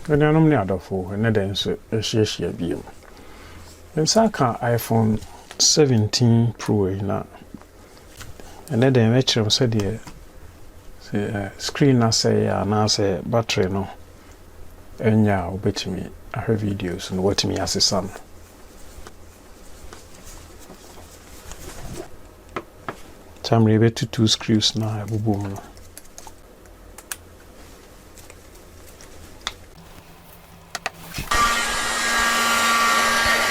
Anuanom ne adɔfo ɛnɛ dɛ nso ɛhyiahyia bio. Nsa ka iPhone 17 Pro na ɛnɛ dɛ mɛkyerɛm sɛdeɛ screen asɛe anaasɛ battery no ɛnya a wobɛtumi ahwɛ videos no watumi asesa no. Tamre yɛbɛtu 2 screws na ɛbobɔ mu no.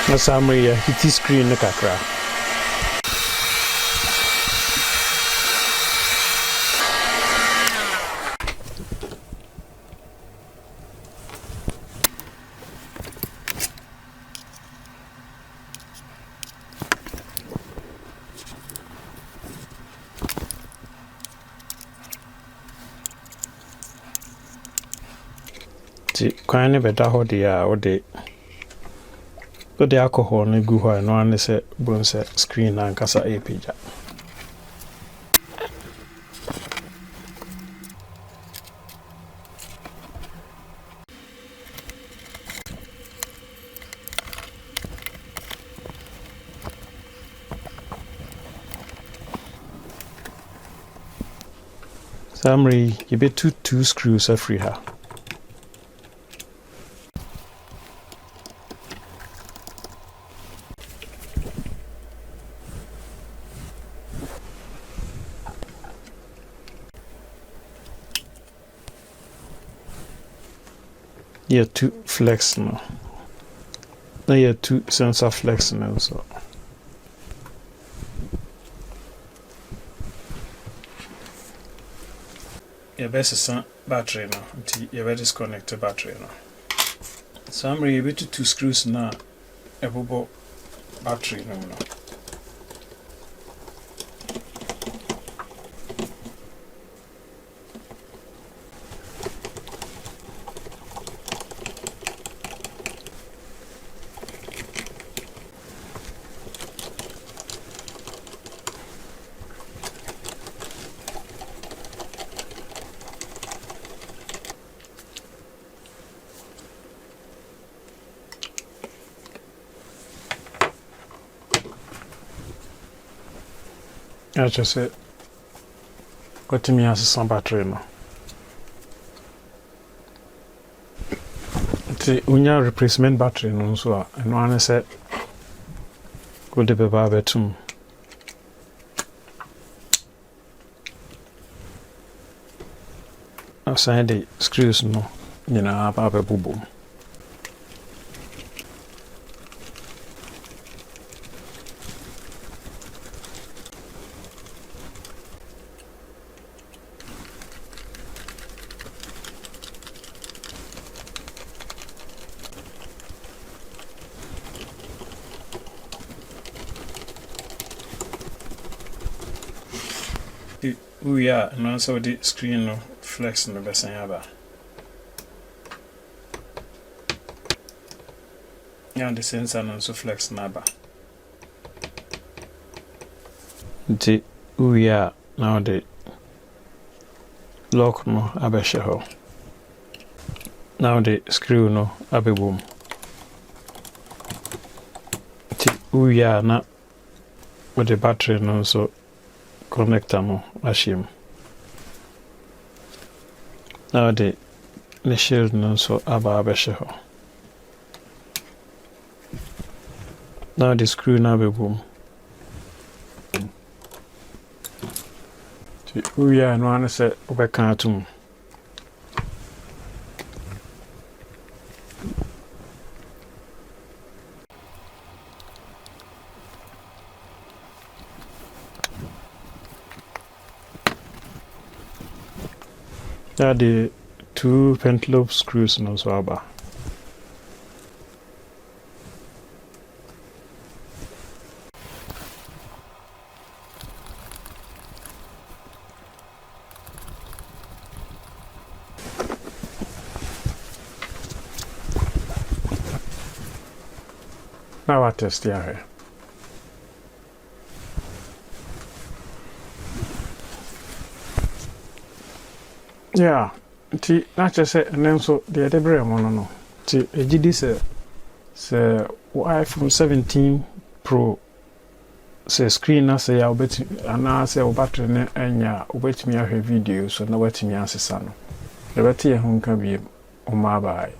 Na samre yɛ hiti screen no kakra. Kwan ne bɛda hɔ deɛ a wode alcohol no gu hɔ a ɛno ane sɛ bohu sɛ screen no ankasa ɛyɛ pagya. Saa mmerɛ yi yɛbɛtu 2 screws afiri ha. Yɛ 2 flex no. Na yɛ 2 sensor flex no nso. Yɛbɛsesa battery no nti yɛbɛdisconnect battery no. Saa mmerɛ yɛbɛtu 2 screws na ɛbobɔ battery no mu no. I just said, got me as some battery no. The unya replacement battery no so and one said, go to the betum. Outside the screws no, about a boom. We are and also the screen no flex no best aba. Yeah, the sensor no so flex naba. We are now the lock no abesha. Now the screw no abeboom. We are now with the battery no so connector no ashim. Now the shield no so abesha. Now the screw na be boom. We are no one say obeka. The 2 pentlobe screws no so aba. Now I test here. Yeah, Nti na kyerɛ sɛ ɛnɛ nso deɛ ɛde brɛ mo no nti ɛgye di sɛ wo iPhone 17 Pro sɛ screen na sɛ ya wobɛtumi anaasɛ wo battery ne anya a wobɛtumi ahwɛ video so na watumi asesa no yɛbɛte yɛn ho nka biem ɔma bye.